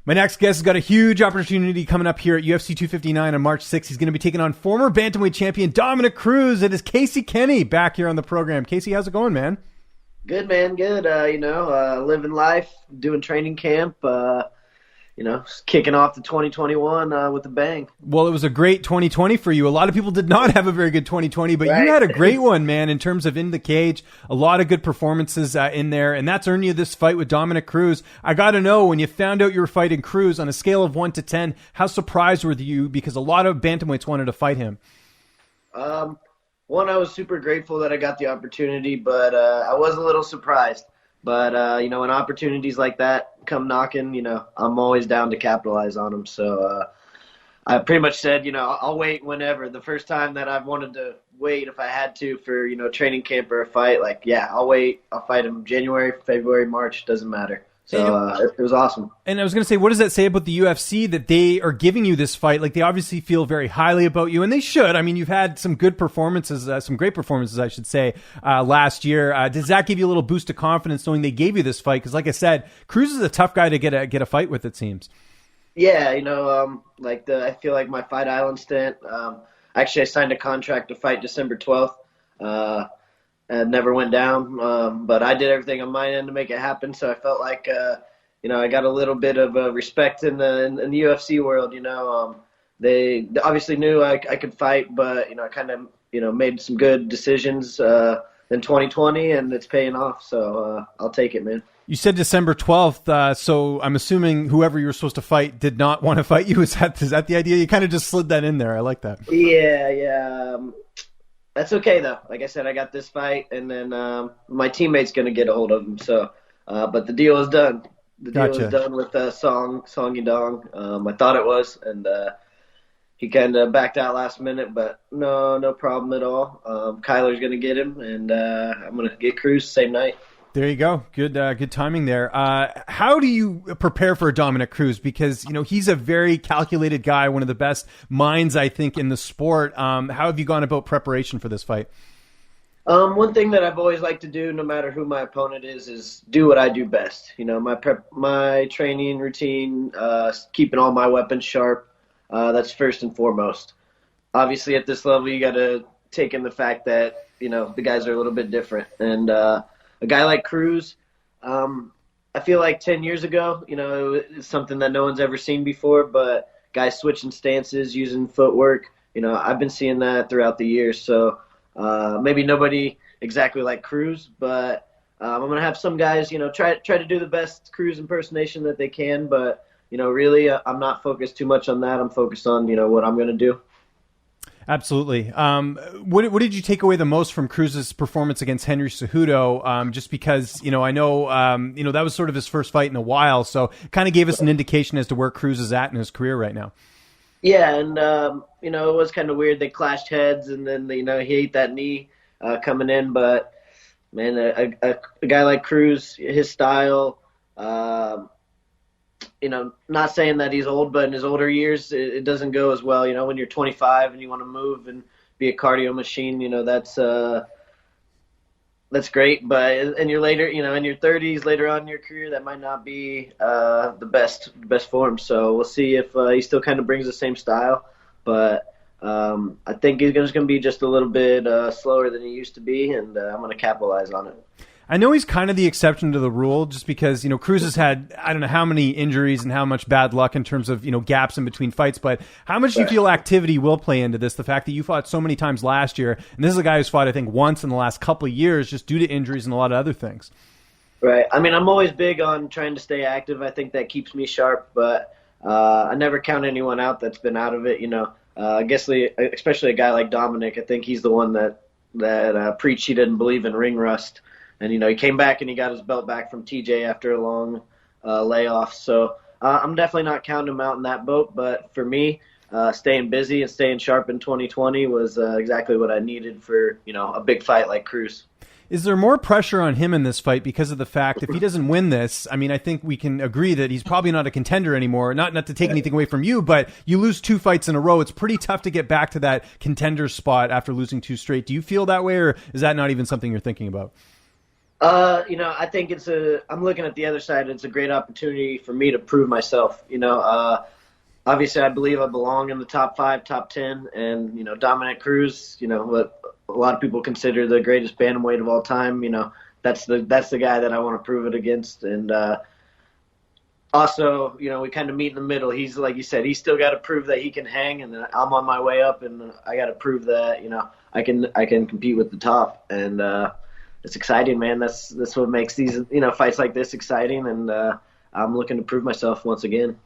My next guest has got a huge opportunity coming up here at UFC 259 on March 6th. He's going to be taking on former bantamweight champion Dominick Cruz. It is Kenney back here on the program. Casey, how's it going, man? Good, man. Good. Living life, doing training camp, kicking off the 2021 with a bang. Well, it was a great 2020 for you. A lot of people did not have a very good 2020, but right. You had a great one, man, in terms of in the cage. A lot of good performances in there, and that's earned you this fight with Dominick Cruz. I got to know, when you found out you were fighting Cruz, on a scale of 1 to 10, how surprised were you? Because a lot of bantamweights wanted to fight him. One, I was super grateful that I got the opportunity, but I was a little surprised. But, when opportunities like that come knocking, I'm always down to capitalize on them. So I pretty much said, I'll wait whenever. The first time that I've wanted to wait, if I had to, for, training camp or a fight, I'll wait. I'll fight him January, February, March, doesn't matter. So it was awesome. And I was going to say, what does that say about the UFC that they are giving you this fight? Like, they obviously feel very highly about you, and they should. I mean, you've had some good performances, some great performances, I should say, last year. Does that give you a little boost of confidence knowing they gave you this fight? Because, like I said, Cruz is a tough guy to get a fight with, it seems. Yeah, I feel like my Fight Island stint. Actually, I signed a contract to fight December 12th. And never went down, but I did everything on my end to make it happen. So I felt like, I got a little bit of respect in the UFC world. They obviously knew I could fight, but I kind of made some good decisions in 2020, and it's paying off. So I'll take it, man. You said December 12th, so I'm assuming whoever you were supposed to fight did not want to fight you. Is that the idea? You kind of just slid that in there. I like that. Yeah. That's okay, though. Like I said, I got this fight, and then my teammate's going to get a hold of him. So, but the deal is done. The deal is done with Song Yadong. I thought it was, and he kind of backed out last minute, but no problem at all. Kyler's going to get him, and I'm going to get Cruz same night. There you go. Good timing there. How do you prepare for Dominick Cruz? Because, he's a very calculated guy, one of the best minds, I think, in the sport. How have you gone about preparation for this fight? One thing that I've always liked to do, no matter who my opponent is do what I do best. My training routine, keeping all my weapons sharp. That's first and foremost. Obviously, at this level, you got to take in the fact that, the guys are a little bit different. And, a guy like Cruz, I feel like 10 years ago, it's something that no one's ever seen before, but guys switching stances, using footwork, I've been seeing that throughout the years. So maybe nobody exactly like Cruz, but I'm going to have some guys, try to do the best Cruz impersonation that they can, but, really I'm not focused too much on that. I'm focused on, what I'm going to do. Absolutely. What did you take away the most from Cruz's performance against Henry Cejudo? Just because, I know, that was sort of his first fight in a while. So kind of gave us an indication as to where Cruz is at in his career right now. Yeah. And, it was kind of weird. They clashed heads, and then, he ate that knee coming in. But, man, a guy like Cruz, his style, not saying that he's old, but in his older years, it doesn't go as well. When you're 25 and you want to move and be a cardio machine, that's great. But in your later, in your 30s, later on in your career, that might not be the best form. So we'll see if he still kind of brings the same style. But I think he's going to be just a little bit slower than he used to be, and I'm going to capitalize on it. I know he's kind of the exception to the rule, just because, Cruz has had, I don't know how many injuries and how much bad luck in terms of, gaps in between fights, but how much do you feel activity will play into this? The fact that you fought so many times last year, and this is a guy who's fought, I think, once in the last couple of years, just due to injuries and a lot of other things. Right. I mean, I'm always big on trying to stay active. I think that keeps me sharp, but I never count anyone out that's been out of it. I guess especially a guy like Dominic, I think he's the one that preached he didn't believe in ring rust. And, he came back and he got his belt back from TJ after a long layoff. So I'm definitely not counting him out in that boat. But for me, staying busy and staying sharp in 2020 was exactly what I needed for, a big fight like Cruz. Is there more pressure on him in this fight because of the fact if he doesn't win this, I mean, I think we can agree that he's probably not a contender anymore. Not to take anything away from you, but you lose 2 fights in a row. It's pretty tough to get back to that contender spot after losing 2 straight. Do you feel that way, or is that not even something you're thinking about? I think I'm looking at the other side. It's a great opportunity for me to prove myself. Obviously I believe I belong in the top 5, top 10, and, Dominick Cruz, what a lot of people consider the greatest bantamweight of all time, that's the guy that I want to prove it against. And, also, we kind of meet in the middle. He's, like you said, he's still got to prove that he can hang, and I'm on my way up, and I got to prove that, I can compete with the top. And, it's exciting, man. That's what makes these, fights like this exciting, and I'm looking to prove myself once again.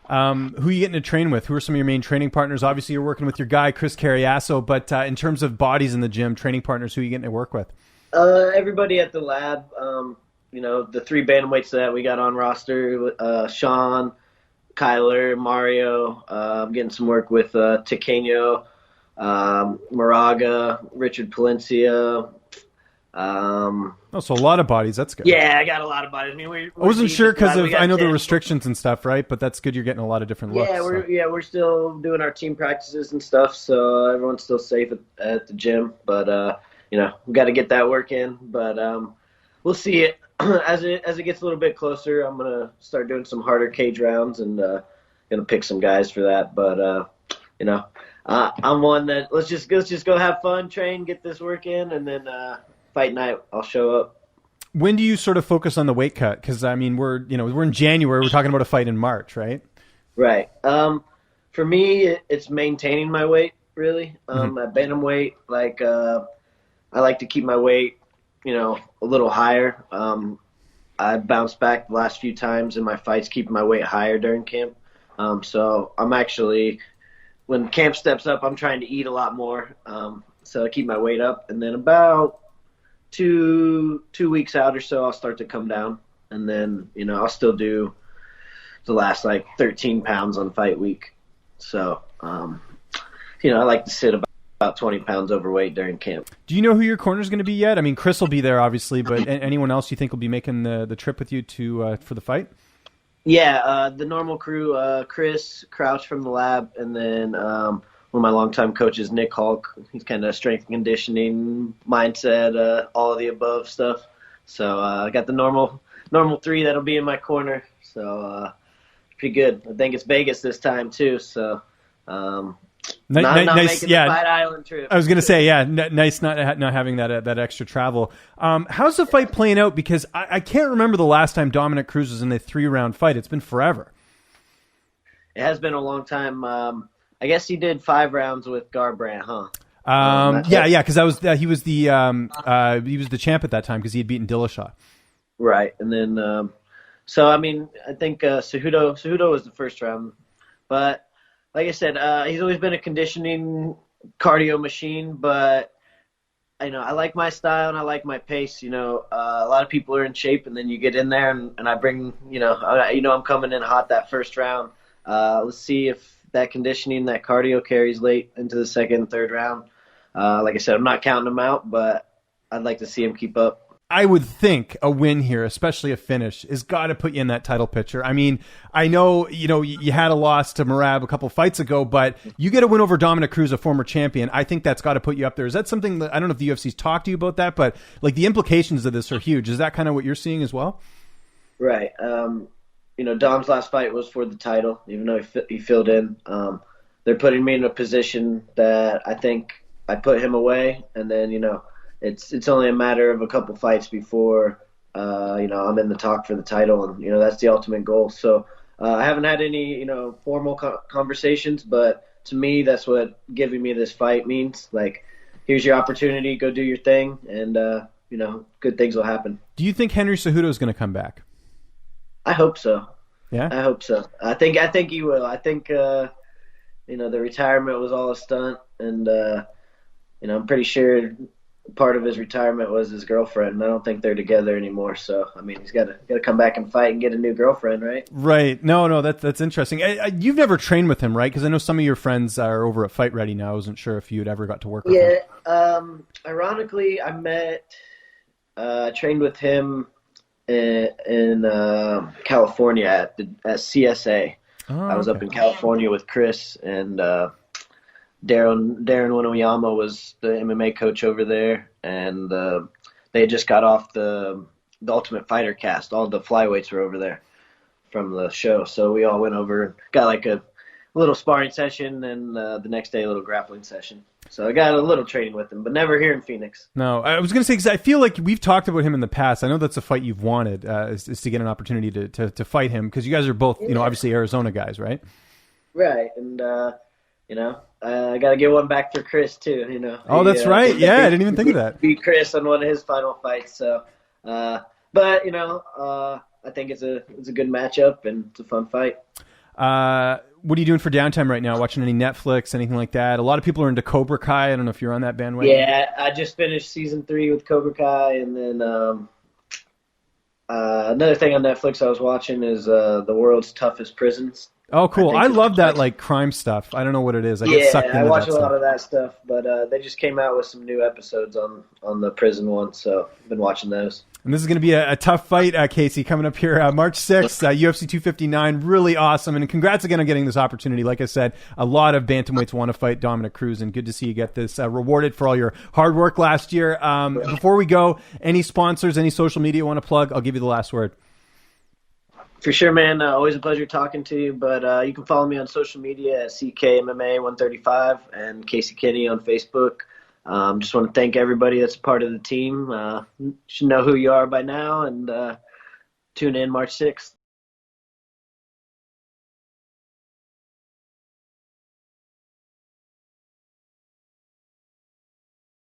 Who are you getting to train with? Who are some of your main training partners? Obviously, you're working with your guy, Chris Carriasso, but in terms of bodies in the gym, training partners, who are you getting to work with? Everybody at the lab, the 3 bantamweights that we got on roster, Sean, Kyler, Mario. I'm getting some work with Tequeño, Moraga, Richard Palencia. So a lot of bodies. That's good. Yeah, I got a lot of bodies. I mean, I wasn't sure because I know the restrictions and stuff, right? But that's good. You're getting a lot of different looks. Yeah, we're still doing our team practices and stuff, so everyone's still safe at the gym. But we got to get that work in. But we'll see it as it gets a little bit closer. I'm gonna start doing some harder cage rounds and gonna pick some guys for that. But I'm one that let's just go have fun, train, get this work in, and then fight night I'll show up. When do you sort of focus on the weight cut? Because I mean, we're in January. We're talking about a fight in March, right? Right. For me, it's maintaining my weight really. At bantamweight, I like to keep my weight, a little higher. I bounced back the last few times in my fights, keeping my weight higher during camp. So I'm actually, when camp steps up, I'm trying to eat a lot more. So I keep my weight up, and then about two weeks out or so, I'll start to come down, and then I'll still do the last 13 pounds on fight week. So I like to sit about 20 pounds overweight during camp. Do you know who your corner is going to be yet? I mean, Chris will be there obviously, but anyone else you think will be making the trip with you to for the fight? Yeah, the normal crew, Chris Crouch from the lab, and then one of my longtime coaches, Nick Hulk. He's kind of strength and conditioning, mindset, all of the above stuff. So I got the normal 3 that'll be in my corner. So pretty good. I think it's Vegas this time too. So not nice, making the Fight Island trip. I was going to say, nice not having that extra travel. How's the fight playing out? Because I can't remember the last time Dominick Cruz was in a 3-round fight. It's been forever. It has been a long time. I guess he did 5 rounds with Garbrandt, huh? Because he was the champ at that time because he had beaten Dillashaw. Right, and then I think Cejudo was the first round, but like I said, he's always been a conditioning cardio machine. But I like my style and I like my pace. A lot of people are in shape, and then you get in there and I bring I'm coming in hot that first round. Let's see if that conditioning, that cardio carries late into the second and third round. Like I said, I'm not counting him out, but I'd like to see him keep up. I would think a win here, especially a finish, has got to put you in that title picture. I mean, I know, you had a loss to Merab a couple fights ago, but you get a win over Dominick Cruz, a former champion. I think that's got to put you up there. Is that something that, I don't know if the UFC's talked to you about that, but the implications of this are huge. Is that kind of what you're seeing as well? Right. Dom's last fight was for the title, even though he filled in. They're putting me in a position that I think I put him away, and then, it's only a matter of a couple fights before, I'm in the talk for the title, and, that's the ultimate goal. So I haven't had any, formal conversations, but to me, that's what giving me this fight means. Here's your opportunity, go do your thing, and, good things will happen. Do you think Henry Cejudo is going to come back? I hope so. Yeah? I hope so. I think he will. I think, the retirement was all a stunt, and, I'm pretty sure part of his retirement was his girlfriend, and I don't think they're together anymore. So, I mean, he's got to come back and fight and get a new girlfriend, right? Right. No, that's interesting. You've never trained with him, right? Because I know some of your friends are over at Fight Ready now. I wasn't sure if you'd ever got to work with him. Yeah. Ironically, I trained with him in California at CSA. Oh, I was up in California with Chris, and Darren Winoyama was the MMA coach over there, and they just got off the Ultimate Fighter cast. All the flyweights were over there from the show. So we all went over, got like a little sparring session, and the next day a little grappling session. So I got a little training with him, but never here in Phoenix. No, I was going to say, because I feel like we've talked about him in the past. I know that's a fight you've wanted, is to get an opportunity to fight him, because you guys are both, obviously Arizona guys, right? Right, and I got to get one back for Chris too. Oh, that's right. Yeah, I didn't even think of that. Beat Chris on one of his final fights. So, but I think it's a good matchup and it's a fun fight. What are you doing for downtime right now? Watching any Netflix, anything like that? A lot of people are into Cobra Kai. I don't know if you're on that bandwagon. Yeah, I just finished season 3 with Cobra Kai, and then another thing on Netflix I was watching is The World's Toughest Prisons. Oh, cool. I love that like crime stuff. I don't know what it is. I get sucked into I watch that a lot of that stuff, but they just came out with some new episodes on the prison one, so I've been watching those. And this is going to be a tough fight, Casey, coming up here March 6th, UFC 259. Really awesome. And congrats again on getting this opportunity. Like I said, a lot of bantamweights want to fight Dominick Cruz, and good to see you get this rewarded for all your hard work last year. Before we go, any sponsors, any social media you want to plug? I'll give you the last word. For sure, man. Always a pleasure talking to you. But you can follow me on social media at CKMMA135 and Casey Kenney on Facebook. Just want to thank everybody that's a part of the team. You should know who you are by now, and tune in March 6th.